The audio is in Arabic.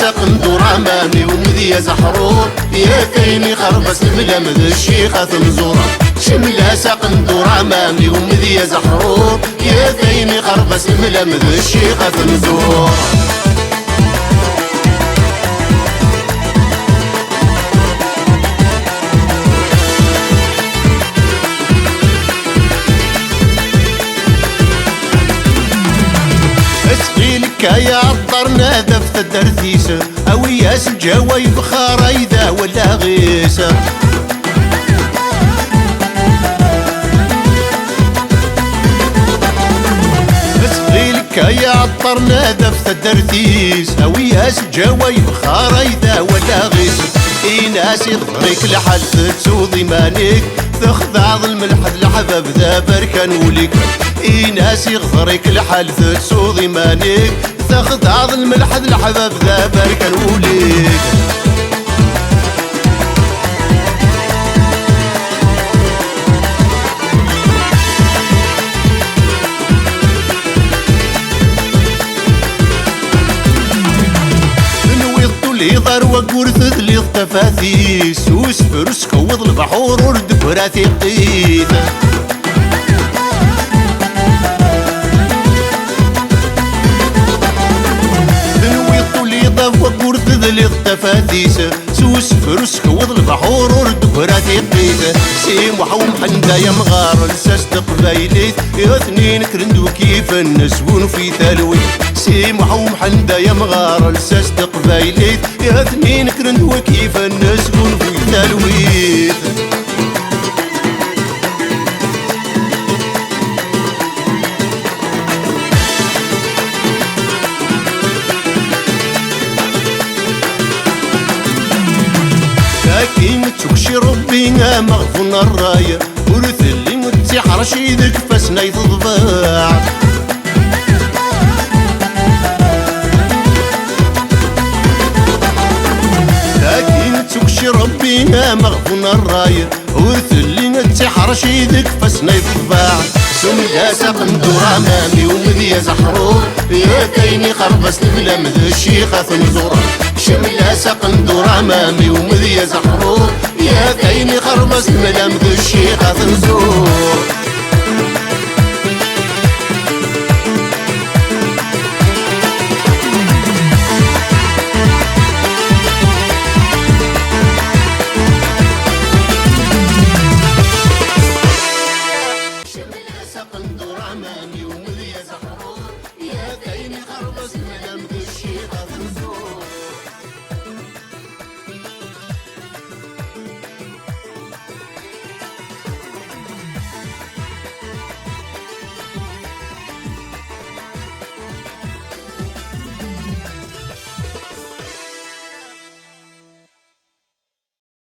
سقندور عمامي ومذيا زحرور يا ثيني خربس الملم ذا الشيخة ثمزورة شملها سقندور عمامي ومذيا زحرور يا ثيني خربس الملم ذا الشيخة ثمزورة يا عطرنا ذفت الدرثيسة أو ياس الجواي بخارة إذا ولا غيسة اسقيلك يا عطرنا ذفت الدرثيس أو ياس الجواي بخارة إذا ولا غيسة إناس يضرك لحل تسوضي مانيك تخضع ظلم الحد الحباب ذا بركان وليك إناس يغفرك لحل تسوضي مانيك تاخذ عظ الملحد الحباب ذا بركة الوليد نويض لي ضر وقورث لي التفاثيس وسفر سكوض البحور وردبراتي قيثة وقورث ذلي التفاتيسة سوس فروس كوض البحور وردبراتي قيثة سيم وحوم حندا يا مغار لساس تقبايليت يا اثنين كرندو كيف النسون في ثلوي سيم وحوم حندا يا مغار لساس تقبايليت يا اثنين كرندو كيف النسون في ثلوي لكن تكشي ربي مغفون الراية ورث اللي متسيح رشيدك فسناي تضباع لكن تكشي ربي مغفون الراية ورث اللي متسيح رشيدك فسناي تضباع سميها سقندور عمامي ومذيا زحرور يا كيني خربس البلا مذ الشيخة ثمزورة شملها سقندور عمامي ومذيا زحرور يا كيني خربس البلا مذ الشيخة ثمزور